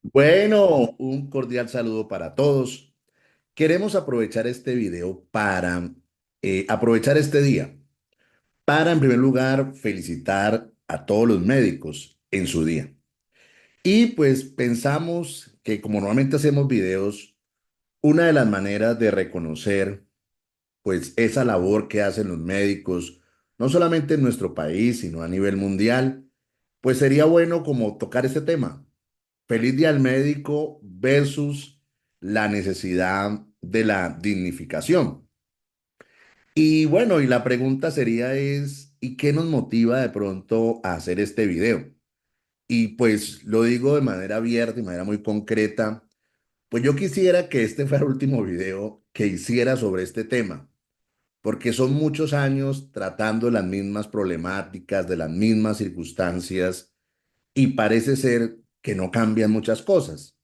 Bueno, un cordial saludo para todos. Queremos aprovechar este video para aprovechar este día para, en primer lugar, felicitar a todos los médicos en su día. Y pues pensamos que como normalmente hacemos videos, una de las maneras de reconocer pues esa labor que hacen los médicos, no solamente en nuestro país, sino a nivel mundial, pues sería bueno como tocar este tema. Feliz Día al Médico versus la necesidad de la dignificación. Y bueno, y la pregunta sería ¿y qué nos motiva de pronto a hacer este video? Y pues lo digo de manera abierta y de manera muy concreta, pues yo quisiera que este fuera el último video que hiciera sobre este tema, porque son muchos años tratando las mismas problemáticas, de las mismas circunstancias, y parece ser que no cambian muchas cosas.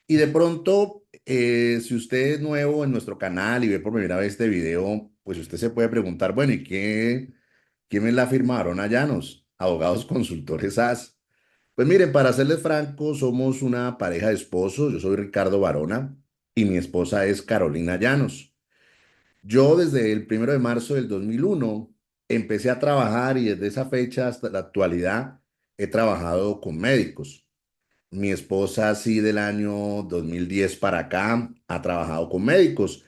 Y de pronto, si usted es nuevo en nuestro canal y ve por primera vez este video, pues usted se puede preguntar, bueno, ¿quiénes la firmaron? A Llanos, abogados consultores AS. Pues miren, para serles franco, somos una pareja de esposos. Yo soy Ricardo Barona y mi esposa es Carolina Llanos. Yo desde el 1 de marzo del 2001 empecé a trabajar y desde esa fecha hasta la actualidad he trabajado con médicos. Mi esposa sí del año 2010 para acá ha trabajado con médicos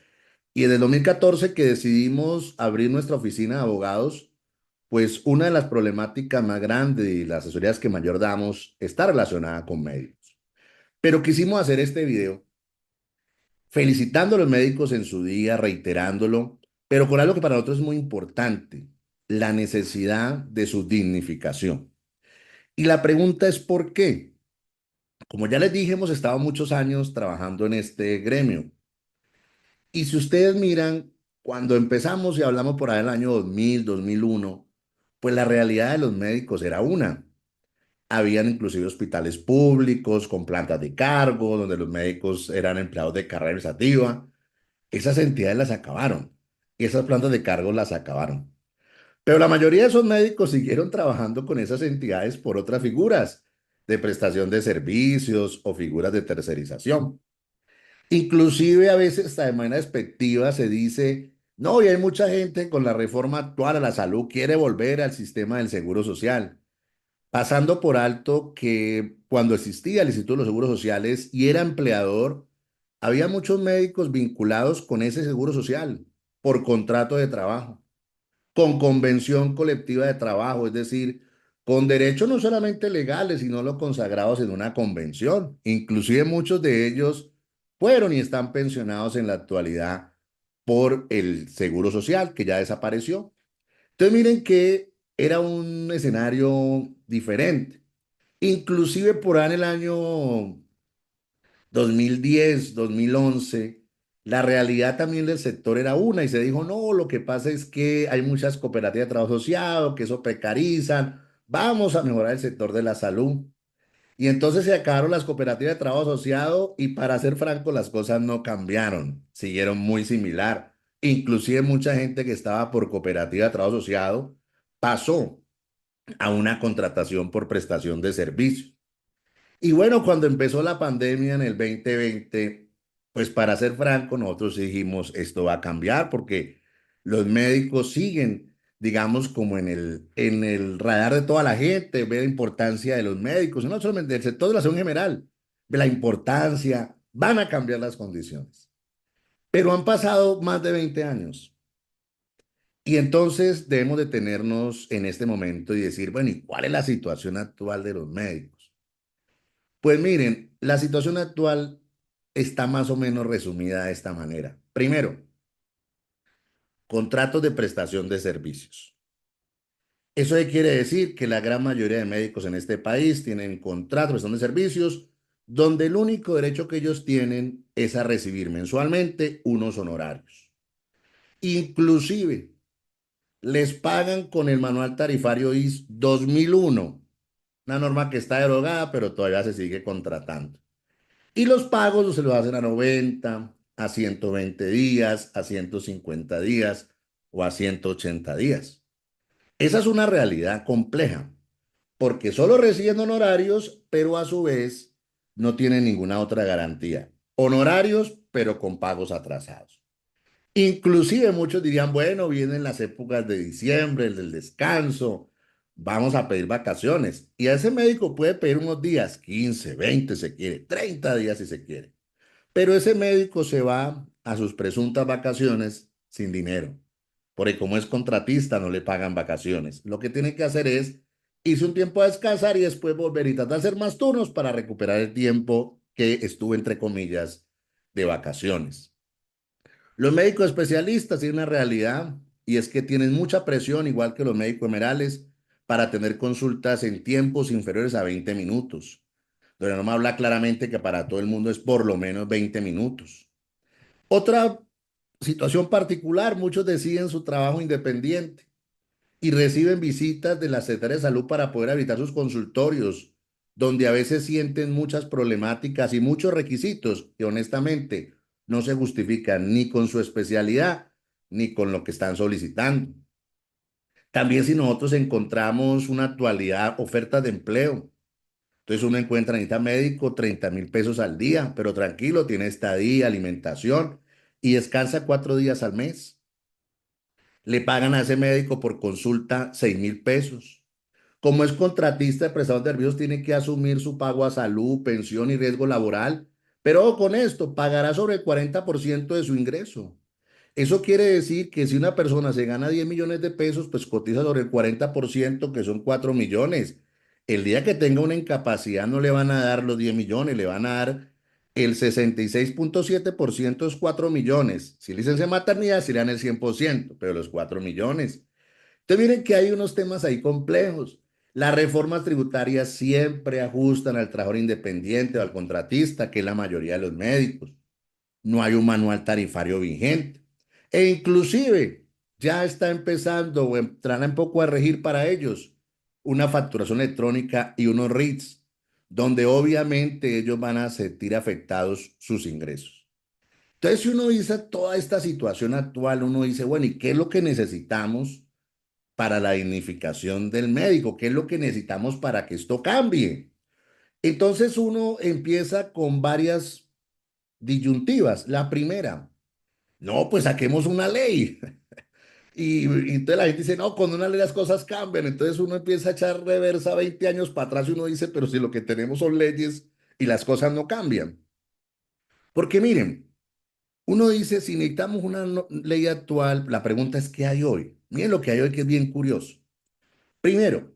y desde el 2014 que decidimos abrir nuestra oficina de abogados, pues una de las problemáticas más grandes y las asesorías que mayor damos está relacionada con médicos. Pero quisimos hacer este video felicitando a los médicos en su día, reiterándolo, pero con algo que para nosotros es muy importante, la necesidad de su dignificación. Y la pregunta es ¿por qué? Como ya les dije, hemos estado muchos años trabajando en este gremio. Y si ustedes miran, cuando empezamos y hablamos por ahí del año 2000, 2001, pues la realidad de los médicos era una. Habían inclusive hospitales públicos con plantas de cargo, donde los médicos eran empleados de carrera administrativa. Esas entidades las acabaron. Y esas plantas de cargo las acabaron. Pero la mayoría de esos médicos siguieron trabajando con esas entidades por otras figuras de prestación de servicios o figuras de tercerización. Inclusive a veces hasta de manera despectiva se dice, no, y hay mucha gente con la reforma actual a la salud quiere volver al sistema del seguro social, pasando por alto que cuando existía el Instituto de los Seguros Sociales y era empleador, había muchos médicos vinculados con ese seguro social por contrato de trabajo, con convención colectiva de trabajo, es decir, con derechos no solamente legales, sino los consagrados en una convención. Inclusive muchos de ellos fueron y están pensionados en la actualidad por el Seguro Social, que ya desapareció. Entonces miren que era un escenario diferente. Inclusive por ahí en el año 2010, 2011, la realidad también del sector era una y se dijo, no, lo que pasa es que hay muchas cooperativas de trabajo asociado, que eso precarizan, vamos a mejorar el sector de la salud. Y entonces se acabaron las cooperativas de trabajo asociado y para ser franco, las cosas no cambiaron, siguieron muy similar. Inclusive mucha gente que estaba por cooperativa de trabajo asociado pasó a una contratación por prestación de servicios. Y bueno, cuando empezó la pandemia en el 2020, pues para ser franco, nosotros dijimos, esto va a cambiar porque los médicos siguen, digamos, como en el radar de toda la gente, ve la importancia de los médicos, y no solamente del sector de la salud en general, ve la importancia, van a cambiar las condiciones. Pero han pasado más de 20 años y entonces debemos detenernos en este momento y decir, bueno, ¿y cuál es la situación actual de los médicos? Pues miren, la situación actual está más o menos resumida de esta manera. Primero, contratos de prestación de servicios. Eso quiere decir que la gran mayoría de médicos en este país tienen contratos de prestación de servicios donde el único derecho que ellos tienen es a recibir mensualmente unos honorarios. Inclusive les pagan con el manual tarifario IS 2001, una norma que está derogada, pero todavía se sigue contratando. Y los pagos se los hacen a 90, a 120 días, a 150 días o a 180 días. Esa es una realidad compleja, porque solo reciben honorarios, pero a su vez no tienen ninguna otra garantía. Honorarios, pero con pagos atrasados. Inclusive muchos dirían, bueno, vienen las épocas de diciembre, el del descanso, vamos a pedir vacaciones. Y a ese médico puede pedir unos días, 15, 20 si se quiere, 30 días si se quiere. Pero ese médico se va a sus presuntas vacaciones sin dinero, porque como es contratista no le pagan vacaciones. Lo que tiene que hacer es irse un tiempo a descansar y después volver y tratar de hacer más turnos para recuperar el tiempo que estuvo, entre comillas, de vacaciones. Los médicos especialistas tienen una realidad y es que tienen mucha presión, igual que los médicos generales, para tener consultas en tiempos inferiores a 20 minutos. Donde no me habla claramente que para todo el mundo es por lo menos 20 minutos. Otra situación particular, muchos deciden su trabajo independiente y reciben visitas de la Secretaría de Salud para poder habitar sus consultorios, donde a veces sienten muchas problemáticas y muchos requisitos que honestamente no se justifican ni con su especialidad ni con lo que están solicitando. También si nosotros encontramos una actualidad, ofertas de empleo, entonces uno encuentra, necesita médico, 30.000 pesos al día, pero tranquilo, tiene estadía, alimentación y descansa 4 días al mes. Le pagan a ese médico por consulta 6.000 pesos. Como es contratista de prestador de servicios, tiene que asumir su pago a salud, pensión y riesgo laboral. Pero ojo con esto, pagará sobre el 40% de su ingreso. Eso quiere decir que si una persona se gana 10 millones de pesos, pues cotiza sobre el 40%, que son 4 millones. El día que tenga una incapacidad no le van a dar los 10 millones, le van a dar el 66,7%, es 4 millones. Si licencia de maternidad, se le dan el 100%, pero los 4 millones. Entonces miren que hay unos temas ahí complejos. Las reformas tributarias siempre ajustan al trabajador independiente o al contratista, que es la mayoría de los médicos. No hay un manual tarifario vigente. E inclusive ya está empezando o entrará un poco a regir para ellos una facturación electrónica y unos RITs, donde obviamente ellos van a sentir afectados sus ingresos. Entonces, si uno dice toda esta situación actual, uno dice, bueno, ¿y qué es lo que necesitamos para la dignificación del médico? ¿Qué es lo que necesitamos para que esto cambie? Entonces uno empieza con varias disyuntivas. La primera, no, pues saquemos una ley. Y entonces la gente dice, no, con una ley las cosas cambian. Entonces uno empieza a echar reversa 20 años para atrás y uno dice, pero si lo que tenemos son leyes y las cosas no cambian. Porque miren, uno dice, si necesitamos una ley actual, la pregunta es, ¿qué hay hoy? Miren lo que hay hoy que es bien curioso. Primero,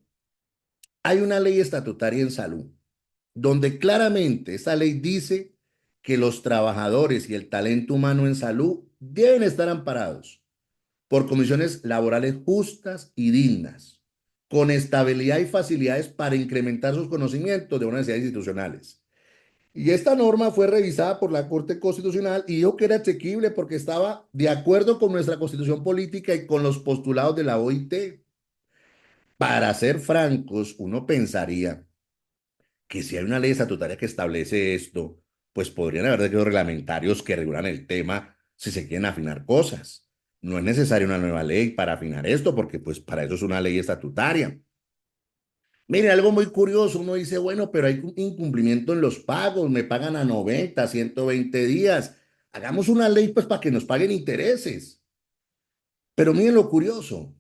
hay una ley estatutaria en salud, donde claramente esa ley dice que los trabajadores y el talento humano en salud deben estar amparados por condiciones laborales justas y dignas, con estabilidad y facilidades para incrementar sus conocimientos de unas necesidades institucionales. Y esta norma fue revisada por la Corte Constitucional y dijo que era asequible porque estaba de acuerdo con nuestra constitución política y con los postulados de la OIT. Para ser francos, uno pensaría que si hay una ley estatutaria que establece esto, pues podrían haber decretos reglamentarios que regulan el tema si se quieren afinar cosas. No es necesaria una nueva ley para afinar esto, porque pues para eso es una ley estatutaria. Mire, algo muy curioso, uno dice, bueno, pero hay un incumplimiento en los pagos, me pagan a 90, 120 días. Hagamos una ley pues para que nos paguen intereses. Pero miren lo curioso,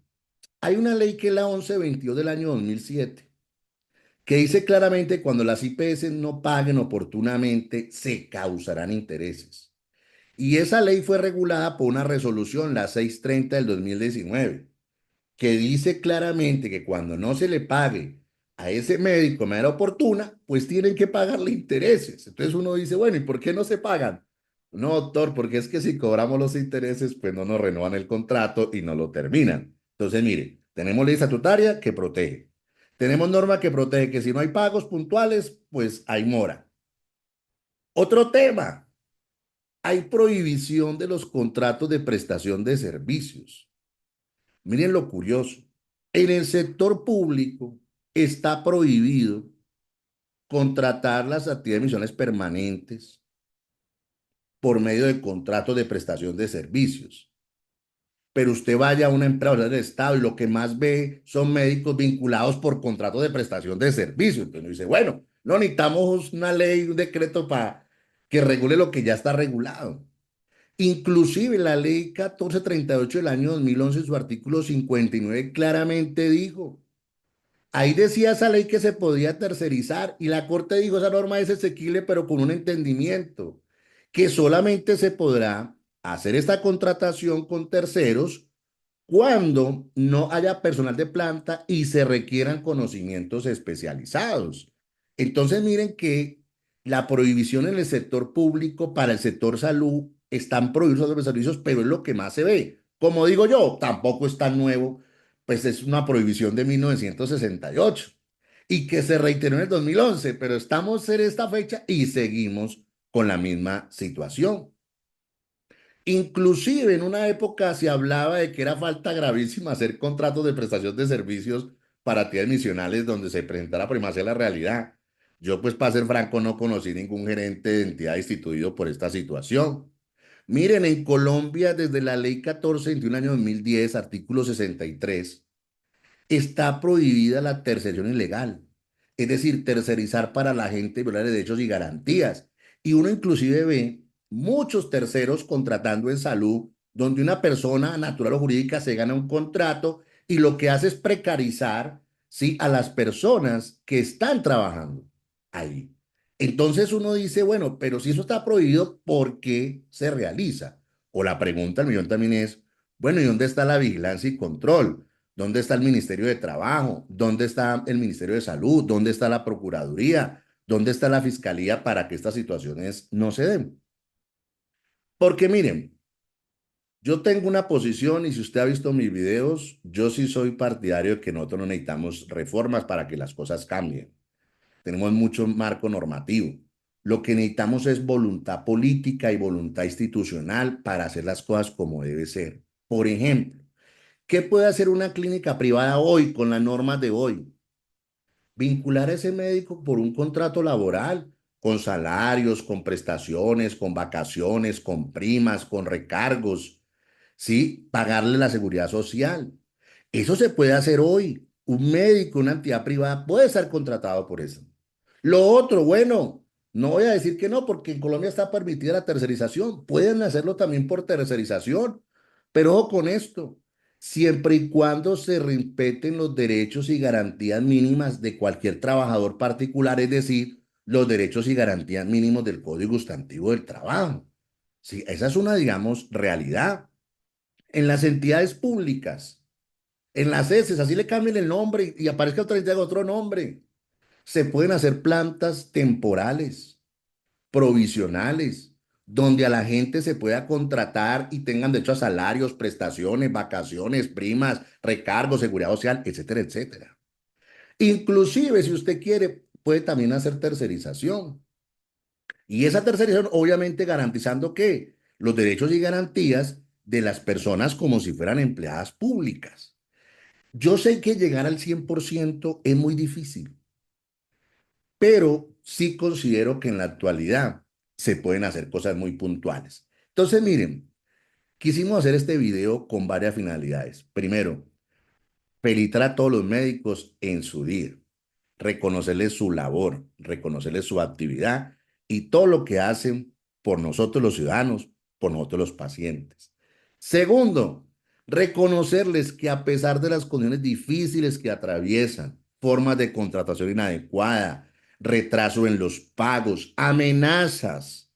hay una ley que es la 1122 del año 2007 que dice claramente que cuando las IPS no paguen oportunamente, se causarán intereses. Y esa ley fue regulada por una resolución, la 630 del 2019, que dice claramente que cuando no se le pague a ese médico de manera oportuna, pues tienen que pagarle intereses. Entonces uno dice, bueno, ¿y por qué no se pagan? No, doctor, porque es que si cobramos los intereses, pues no nos renuevan el contrato y no lo terminan. Entonces, mire, tenemos ley estatutaria que protege. Tenemos norma que protege que si no hay pagos puntuales, pues hay mora. Otro tema, hay prohibición de los contratos de prestación de servicios. Miren lo curioso. En el sector público está prohibido contratar las actividades de misiones permanentes por medio de contratos de prestación de servicios. Pero usted vaya a una empresa del Estado y lo que más ve son médicos vinculados por contratos de prestación de servicios. Entonces uno dice, bueno, No necesitamos una ley, un decreto para que regule lo que ya está regulado. Inclusive la ley 1438 del año 2011 en su artículo 59 claramente dijo, ahí decía esa ley que se podía tercerizar y la Corte dijo esa norma es exequible pero con un entendimiento, que solamente se podrá hacer esta contratación con terceros cuando no haya personal de planta y se requieran conocimientos especializados. Entonces, miren que la prohibición en el sector público para el sector salud están prohibidos los servicios, pero es lo que más se ve. Como digo yo, tampoco es tan nuevo, pues es una prohibición de 1968 y que se reiteró en el 2011, pero estamos en esta fecha y seguimos con la misma situación. Inclusive en una época se hablaba de que era falta gravísima hacer contratos de prestación de servicios para actividades misionales donde se presentara primacía de la realidad. Yo, pues, para ser franco, no conocí ningún gerente de entidad instituido por esta situación. Miren, en Colombia, desde la ley 1421 año 2010, artículo 63, está prohibida la tercerización ilegal, es decir, tercerizar para la gente violar derechos y garantías. Y uno inclusive ve muchos terceros contratando en salud, donde una persona natural o jurídica se gana un contrato y lo que hace es precarizar, ¿sí?, a las personas que están trabajando ahí. Entonces uno dice, bueno, pero si eso está prohibido, ¿por qué se realiza? O la pregunta del millón también es, bueno, ¿y dónde está la vigilancia y control? ¿Dónde está el Ministerio de Trabajo? ¿Dónde está el Ministerio de Salud? ¿Dónde está la Procuraduría? ¿Dónde está la Fiscalía para que estas situaciones no se den? Porque miren, yo tengo una posición y si usted ha visto mis videos, yo sí soy partidario de que nosotros no necesitamos reformas para que las cosas cambien. Tenemos mucho marco normativo. Lo que necesitamos es voluntad política y voluntad institucional para hacer las cosas como debe ser. Por ejemplo, ¿qué puede hacer una clínica privada hoy con las normas de hoy? Vincular a ese médico por un contrato laboral, con salarios, con prestaciones, con vacaciones, con primas, con recargos, ¿sí? Pagarle la seguridad social. Eso se puede hacer hoy. Un médico, una entidad privada puede estar contratado por eso. Lo otro, bueno, no voy a decir que no, porque en Colombia está permitida la tercerización. Pueden hacerlo también por tercerización. Pero ojo con esto, siempre y cuando se respeten los derechos y garantías mínimas de cualquier trabajador particular, es decir, los derechos y garantías mínimos del Código Sustantivo del Trabajo. Sí, esa es una, digamos, realidad. En las entidades públicas, en las heces, así le cambien el nombre y aparezca otra entidad con otro nombre. Se pueden hacer plantas temporales, provisionales, donde a la gente se pueda contratar y tengan derecho a salarios, prestaciones, vacaciones, primas, recargos, seguridad social, etcétera, etcétera. Inclusive, si usted quiere, puede también hacer tercerización. Y esa tercerización, obviamente, garantizando que los derechos y garantías de las personas como si fueran empleadas públicas. Yo sé que llegar al 100% es muy difícil, pero sí considero que en la actualidad se pueden hacer cosas muy puntuales. Entonces, miren, quisimos hacer este video con varias finalidades. Primero, felicitar a todos los médicos en su día, reconocerles su labor, reconocerles su actividad y todo lo que hacen por nosotros los ciudadanos, por nosotros los pacientes. Segundo, reconocerles que a pesar de las condiciones difíciles que atraviesan, formas de contratación inadecuada, retraso en los pagos, amenazas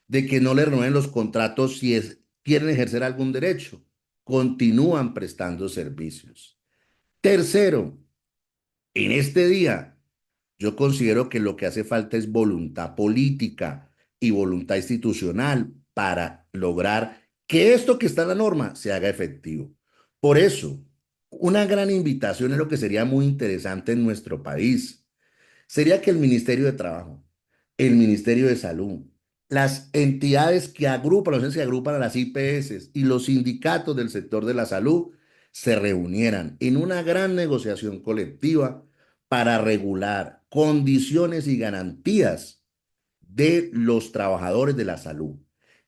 de que no le renueven los contratos si quieren ejercer algún derecho, continúan prestando servicios. Tercero, en este día, yo considero que lo que hace falta es voluntad política y voluntad institucional para lograr que esto que está en la norma se haga efectivo. Por eso, una gran invitación es lo que sería muy interesante en nuestro país sería que el Ministerio de Trabajo, el Ministerio de Salud, las entidades que agrupan, los entes que agrupan a las IPS y los sindicatos del sector de la salud se reunieran en una gran negociación colectiva para regular condiciones y garantías de los trabajadores de la salud.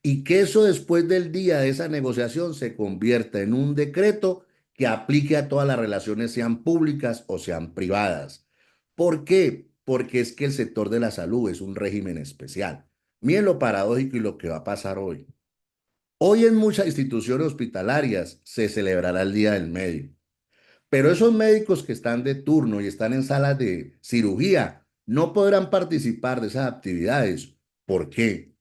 Y que eso después del día de esa negociación se convierta en un decreto que aplique a todas las relaciones, sean públicas o sean privadas. ¿Por qué? porque es que el sector de la salud es un régimen especial. Miren lo paradójico y lo que va a pasar hoy. Hoy en muchas instituciones hospitalarias se celebrará el Día del Médico, pero esos médicos que están de turno y están en salas de cirugía no podrán participar de esas actividades. ¿Por qué?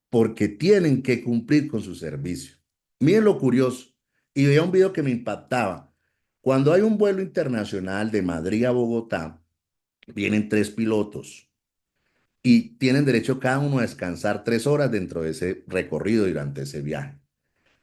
Porque tienen que cumplir con su servicio. Miren lo curioso, y veía un video que me impactaba. Cuando hay un vuelo internacional de Madrid a Bogotá, vienen tres pilotos y tienen derecho cada uno a descansar 3 horas dentro de ese recorrido durante ese viaje.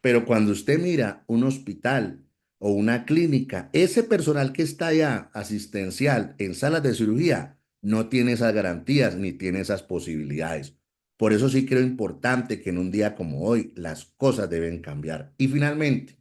Pero cuando usted mira un hospital o una clínica, ese personal que está allá asistencial en salas de cirugía no tiene esas garantías ni tiene esas posibilidades. Por eso sí creo importante que en un día como hoy las cosas deben cambiar. Y finalmente,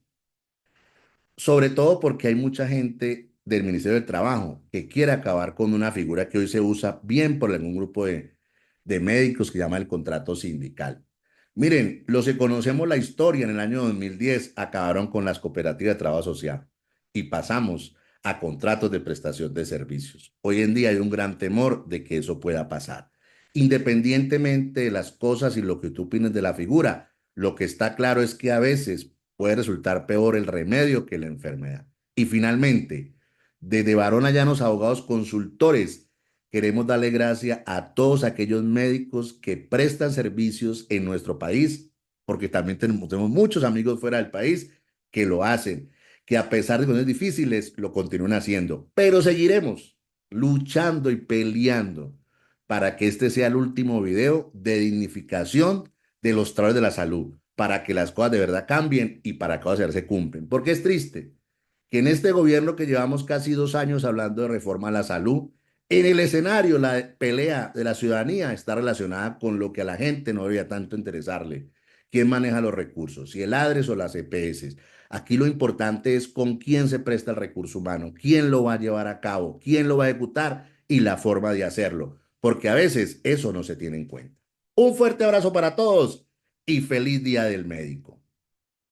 sobre todo porque hay mucha gente del Ministerio del Trabajo que quiere acabar con una figura que hoy se usa bien por algún grupo de médicos que llama el contrato sindical. Miren, los que conocemos la historia en el año 2010 acabaron con las cooperativas de trabajo social y pasamos a contratos de prestación de servicios. Hoy en día hay un gran temor de que eso pueda pasar. Independientemente de las cosas y lo que tú opines de la figura, lo que está claro es que a veces puede resultar peor el remedio que la enfermedad. Y finalmente, desde Varona Llanos Abogados Consultores, queremos darle gracias a todos aquellos médicos que prestan servicios en nuestro país, porque también tenemos muchos amigos fuera del país que lo hacen, que a pesar de cosas difíciles lo continúan haciendo, pero seguiremos luchando y peleando para que este sea el último video de dignificación de los trabajadores de la salud, para que las cosas de verdad cambien y para que las cosas se cumplen. Porque es triste que en este gobierno que llevamos casi 2 años hablando de reforma a la salud, en el escenario la pelea de la ciudadanía está relacionada con lo que a la gente no debería tanto interesarle. ¿Quién maneja los recursos? Si el ADRES o las EPS. Aquí lo importante es con quién se presta el recurso humano, quién lo va a llevar a cabo, quién lo va a ejecutar y la forma de hacerlo, porque a veces eso no se tiene en cuenta. Un fuerte abrazo para todos y feliz Día del Médico.